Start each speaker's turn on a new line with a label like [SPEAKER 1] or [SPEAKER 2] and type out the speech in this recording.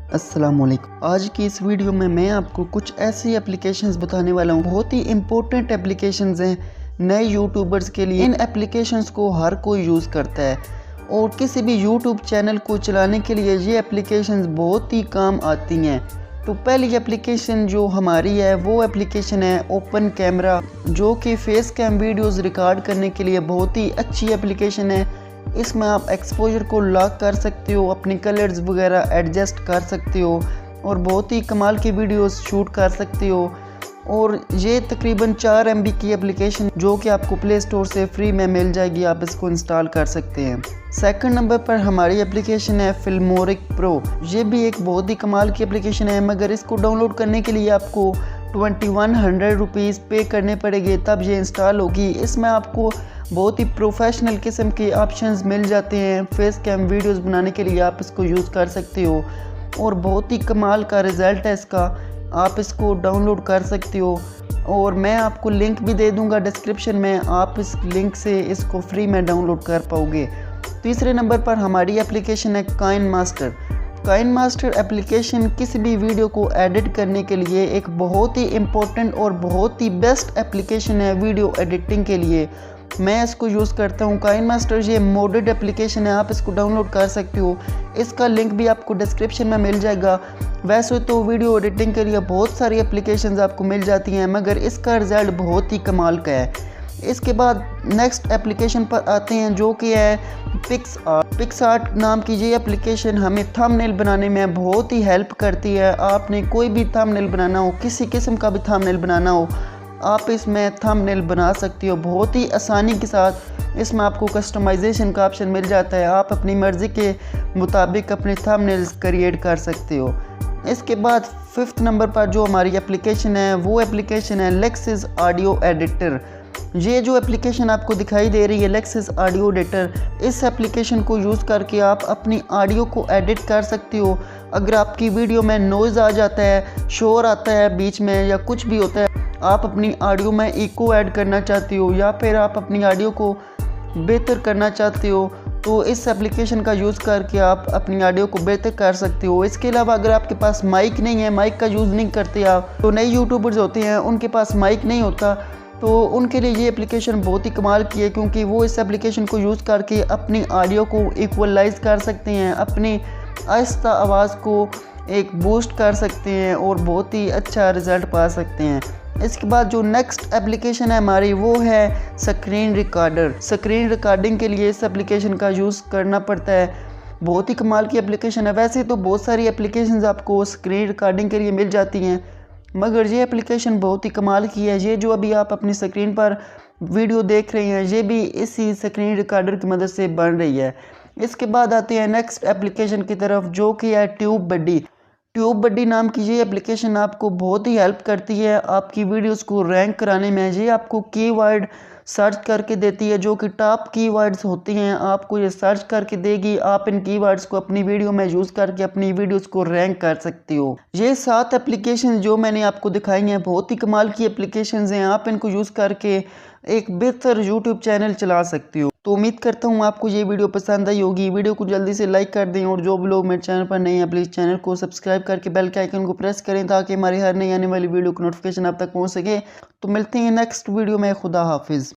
[SPEAKER 1] अस्सलाम वालेकुम। आज की इस वीडियो में मैं आपको कुछ ऐसी एप्लीकेशंस बताने वाला हूँ, बहुत ही इम्पोर्टेंट एप्लीकेशंस हैं नए यूट्यूबर्स के लिए। इन एप्लीकेशंस को हर कोई यूज़ करता है और किसी भी यूट्यूब चैनल को चलाने के लिए ये एप्लीकेशंस बहुत ही काम आती हैं। तो पहली एप्लीकेशन जो हमारी है वो एप्लीकेशन है ओपन कैमरा, जो कि फेस कैम वीडियोज़ रिकॉर्ड करने के लिए बहुत ही अच्छी एप्लीकेशन है। इसमें आप एक्सपोजर को लॉक कर सकते हो, अपनी कलर्स वगैरह एडजस्ट कर सकते हो और बहुत ही कमाल की वीडियोस शूट कर सकते हो। और ये तकरीबन 4 MB की एप्लीकेशन जो कि आपको प्ले स्टोर से फ्री में मिल जाएगी, आप इसको इंस्टॉल कर सकते हैं। सेकंड नंबर पर हमारी एप्लीकेशन है फिल्मोरिक प्रो। ये भी एक बहुत ही कमाल की एप्लीकेशन है, मगर इसको डाउनलोड करने के लिए आपको 2100 रुपीज़ पे करने पड़ेंगे, तब ये इंस्टॉल होगी। इसमें आपको बहुत ही प्रोफेशनल किस्म के ऑप्शंस मिल जाते हैं। फेस कैम वीडियोस बनाने के लिए आप इसको यूज़ कर सकते हो और बहुत ही कमाल का रिज़ल्ट है इसका। आप इसको डाउनलोड कर सकते हो और मैं आपको लिंक भी दे दूंगा डिस्क्रिप्शन में, आप इस लिंक से इसको फ्री में डाउनलोड कर पाओगे। तीसरे नंबर पर हमारी एप्लीकेशन है KineMaster. KineMaster application किसी भी वीडियो को एडिट करने के लिए एक बहुत ही इम्पोर्टेंट और बहुत ही बेस्ट एप्लीकेशन है वीडियो एडिटिंग के लिए। मैं इसको यूज़ करता हूँ। काइन मास्टर ये मोडेड एप्लीकेशन है, आप इसको डाउनलोड कर सकते हो। इसका लिंक भी आपको डिस्क्रिप्शन में मिल जाएगा। वैसे तो वीडियो एडिटिंग के लिए बहुत सारी एप्लीकेशंस आपको मिल जाती हैं, मगर इसका रिज़ल्ट बहुत ही कमाल का है। इसके बाद नेक्स्ट एप्लीकेशन पर आते हैं जो कि है पिक्सआर्ट। पिक्सआर्ट नाम की ये एप्लीकेशन हमें थंबनेल बनाने में बहुत ही हेल्प करती है। आपने कोई भी थंबनेल बनाना हो, किसी किस्म का भी थंबनेल बनाना हो, आप इसमें थंबनेल बना सकती हो बहुत ही आसानी के साथ। इसमें आपको कस्टमाइजेशन का ऑप्शन मिल जाता है, आप अपनी मर्ज़ी के मुताबिक अपने थंबनेल्स क्रिएट कर सकते हो। इसके बाद फिफ्थ नंबर पर जो हमारी एप्लीकेशन है वो एप्लीकेशन है लेक्सिस ऑडियो एडिटर। ये जो एप्लीकेशन आपको दिखाई दे रही है लेक्सिस ऑडियो एडिटर, इस एप्लीकेशन को यूज़ करके आप अपनी ऑडियो को एडिट कर सकते हो। अगर आपकी वीडियो में नॉइज़ आ जाता है, शोर आता है बीच में या कुछ भी होता है, आप अपनी ऑडियो में इको ऐड करना चाहते हो या फिर आप अपनी ऑडियो को बेहतर करना चाहते हो, तो इस एप्लीकेशन का यूज़ करके आप अपनी ऑडियो को बेहतर कर सकते हो। इसके अलावा अगर आपके पास माइक नहीं है, माइक का यूज़ नहीं करते आप, तो नए यूट्यूबर्स होते हैं उनके पास माइक नहीं होता, तो उनके लिए ये एप्लीकेशन बहुत ही कमाल की है, क्योंकि वो इस एप्लीकेशन को यूज़ करके अपनी ऑडियो को इक्वलाइज कर सकते हैं, अपनी आहिस्ता आवाज़ को एक बूस्ट कर सकते हैं और बहुत ही अच्छा रिज़ल्ट पा सकते हैं। इसके बाद जो नेक्स्ट एप्लीकेशन है हमारी वो है स्क्रीन रिकॉर्डर। स्क्रीन रिकॉर्डिंग के लिए इस एप्लीकेशन का यूज़ करना पड़ता है, बहुत ही कमाल की एप्लीकेशन है। वैसे तो बहुत सारी एप्लीकेशंस आपको स्क्रीन रिकॉर्डिंग के लिए मिल जाती हैं, मगर ये एप्लीकेशन बहुत ही कमाल की है। ये जो अभी आप अपनी स्क्रीन पर वीडियो देख रहे हैं, ये भी इसी स्क्रीन रिकॉर्डर की मदद से बन रही है। इसके बाद आते हैं नेक्स्ट एप्लीकेशन की तरफ जो कि है ट्यूब बड्डी। ट्यूब बड्डी नाम की ये एप्लीकेशन आपको बहुत ही हेल्प करती है आपकी वीडियोस को रैंक कराने में। ये आपको कीवर्ड सर्च करके देती है, जो कि टॉप कीवर्ड्स होती हैं, आपको ये सर्च करके देगी। आप इन कीवर्ड्स को अपनी वीडियो में यूज़ करके अपनी वीडियोस को रैंक कर सकती हो। ये 7 एप्लीकेशन जो मैंने आपको दिखाई हैं बहुत ही कमाल की एप्लीकेशंस हैं, आप इनको यूज़ करके एक बेहतर यूट्यूब चैनल चला सकती हो। तो उम्मीद करता हूँ आपको ये वीडियो पसंद आई होगी। वीडियो को जल्दी से लाइक कर दें और जो भी लोग मेरे चैनल पर नए हैं प्लीज़ चैनल को सब्सक्राइब करके बेल के आइकन को प्रेस करें, ताकि हमारी हर नई आने वाली वीडियो की नोटिफिकेशन आप तक पहुँच सके। तो मिलते हैं नेक्स्ट वीडियो में। खुदा हाफिज़।